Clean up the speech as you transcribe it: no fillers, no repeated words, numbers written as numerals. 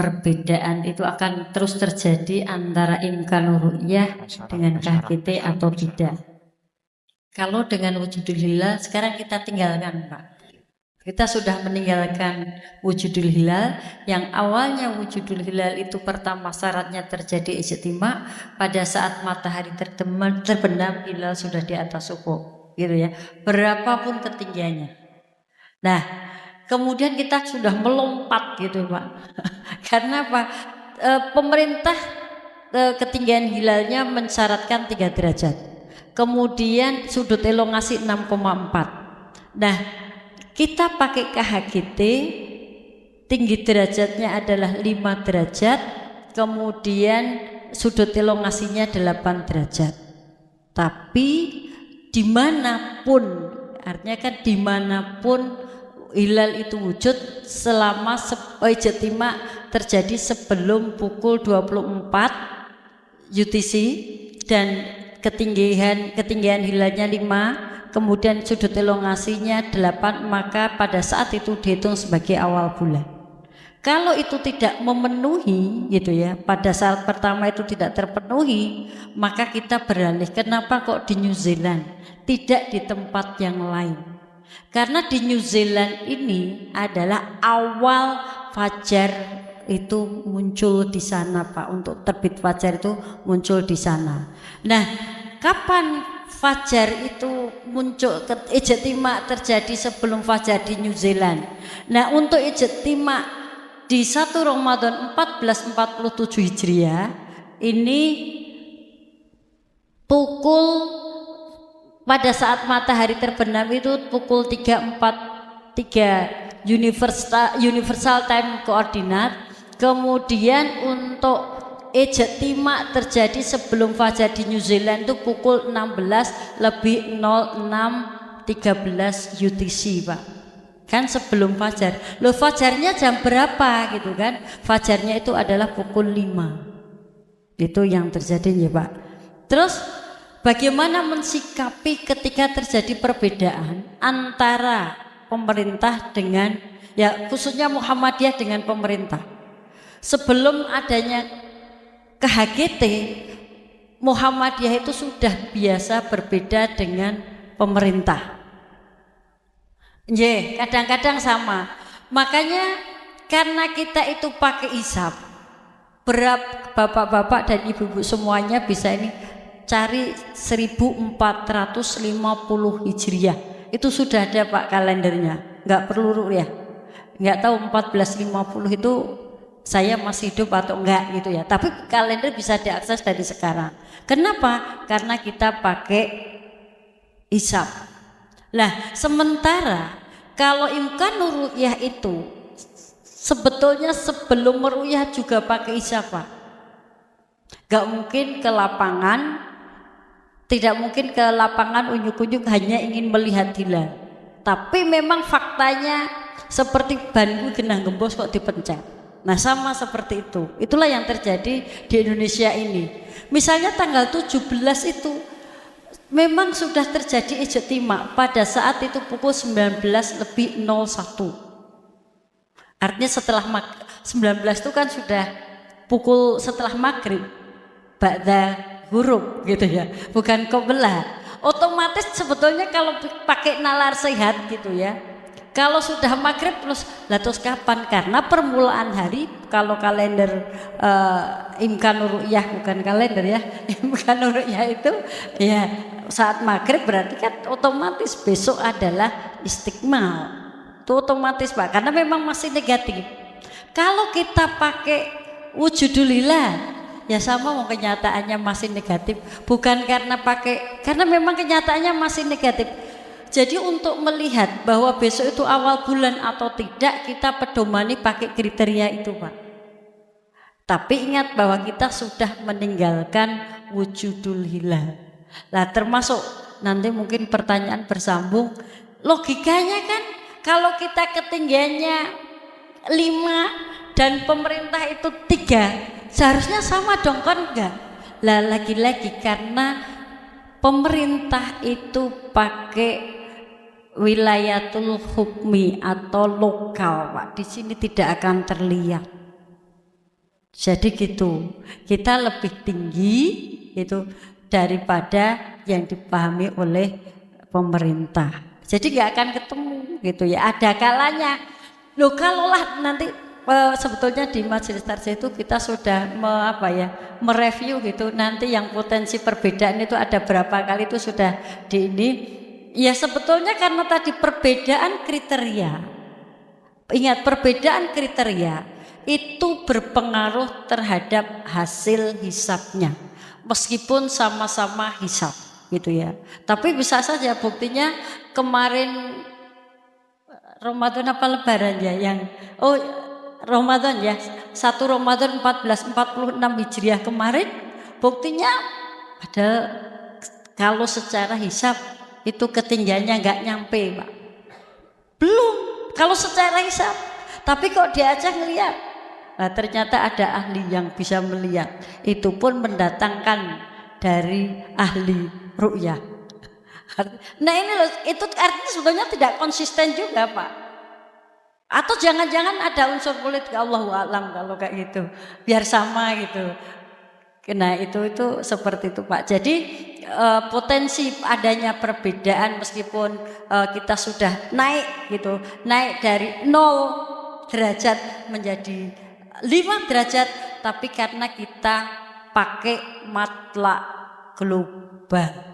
perbedaan itu akan terus terjadi antara imkanur ru'yah dengan KHGT atau tidak. Kalau dengan wujudul hilal sekarang kita tinggalkan, Pak. Kita sudah meninggalkan wujudul hilal. Yang awalnya wujudul hilal itu pertama syaratnya terjadi ijtima, pada saat matahari terbenam hilal sudah di atas ufuk, gitu ya. Berapapun ketinggiannya. Nah, kemudian kita sudah melompat gitu, Pak. Karena apa? Pemerintah ketinggian hilalnya mensyaratkan 3 derajat. Kemudian sudut elongasi 6,4. Nah, kita pakai KHGT, tinggi derajatnya adalah 5 derajat, kemudian sudut elongasinya 8 derajat. Tapi dimanapun, artinya kan dimanapun hilal itu wujud selama ijtima terjadi sebelum pukul 24 UTC dan ketinggian hilalnya 5, kemudian sudut elongasinya 8, maka pada saat itu dihitung sebagai awal bulan. Kalau itu tidak memenuhi gitu ya, pada saat pertama itu tidak terpenuhi, maka kita beralih. Kenapa kok di New Zealand, tidak di tempat yang lain? Karena di New Zealand ini adalah awal fajar itu muncul di sana, Pak. Untuk terbit fajar itu muncul di sana. Nah, kapan fajar itu muncul, ijtima terjadi sebelum fajar di New Zealand? Nah, untuk ijtima di 1 Ramadan 1447 Hijriah ini pada saat matahari terbenam itu pukul 3.43 universal time koordinat. Kemudian untuk ijtima terjadi sebelum fajar di New Zealand itu pukul 16:06.13 UTC, Pak. Kan sebelum fajar. Loh, fajarnya jam berapa gitu kan? Fajarnya itu adalah pukul 5. Itu yang terjadi ya, Pak. Terus bagaimana mensikapi ketika terjadi perbedaan antara pemerintah dengan, ya khususnya Muhammadiyah dengan pemerintah? Sebelum adanya KHGT, Muhammadiyah itu sudah biasa berbeda dengan pemerintah. Kadang-kadang sama. Makanya karena kita itu pakai hisab, bapak-bapak dan ibu-ibu semuanya bisa ini cari 1450 Hijriah. Itu sudah ada, Pak, kalendernya. Nggak perlu ru'yah. Nggak tahu 1450 itu saya masih hidup atau enggak gitu ya. Tapi kalender bisa diakses dari sekarang. Kenapa? Karena kita pakai hisab. Lah, sementara kalau imkanur ru'yah itu sebetulnya sebelum meru'yah juga pakai hisab, Pak. Gak mungkin ke lapangan, tidak mungkin ke lapangan unyuk-unyuk hanya ingin melihat hilal. Tapi memang faktanya seperti ban genah gembos kok dipencet. Nah, sama seperti itu. Itulah yang terjadi di Indonesia ini. Misalnya tanggal 17 itu memang sudah terjadi ijtima pada saat itu pukul 19:01. Artinya setelah 19 itu kan sudah pukul setelah maghrib, ba'da huruf gitu ya, bukan qabla. Otomatis sebetulnya kalau pakai nalar sehat gitu ya, kalau sudah maghrib terus kapan? Karena permulaan hari, kalau kalender imkanur ru'yah, bukan kalender ya, imkanur ru'yah itu ya saat maghrib, berarti kan otomatis besok adalah istiqmal. Itu otomatis, Pak, karena memang masih negatif. Kalau kita pakai wujudul hilal, ya sama, kenyataannya masih negatif. Bukan karena karena memang kenyataannya masih negatif. Jadi untuk melihat bahwa besok itu awal bulan atau tidak, kita pedomani pakai kriteria itu, Pak. Tapi ingat bahwa kita sudah meninggalkan wujudul hilal. Nah, termasuk nanti mungkin pertanyaan bersambung, logikanya kan kalau kita ketinggiannya 5 dan pemerintah itu 3, seharusnya sama dong, kan enggak? Lah, lagi-lagi karena pemerintah itu pakai wilayatul hukmi atau lokal, Pak, di sini tidak akan terlihat. Jadi gitu, kita lebih tinggi itu daripada yang dipahami oleh pemerintah. Jadi nggak akan ketemu gitu ya. Ada kalanya. Loh kalaulah nanti sebetulnya di majelis tarjih itu kita sudah mereview gitu. Nanti yang potensi perbedaan itu ada berapa kali itu sudah di ini. Ya sebetulnya karena tadi perbedaan kriteria. Ingat perbedaan kriteria itu berpengaruh terhadap hasil hisabnya. Meskipun sama-sama hisab gitu ya. Tapi bisa saja buktinya kemarin Ramadan apa Lebaran ya yang Ramadan ya 1 Ramadan 1446 Hijriah kemarin buktinya ada kalau secara hisab itu ketinggiannya nggak nyampe Pak, belum kalau secara hisab, tapi kok diajak ngeliat, nah ternyata ada ahli yang bisa melihat, itu pun mendatangkan dari ahli ru'yah. Nah ini loh, itu artinya sebetulnya tidak konsisten juga Pak. Atau jangan-jangan ada unsur politik, Allahu a'lam kalau kayak gitu, biar sama gitu. Nah itu seperti itu Pak. Jadi potensi adanya perbedaan meskipun kita sudah naik gitu, naik dari 0 derajat menjadi 5 derajat, tapi karena kita pakai matlak global.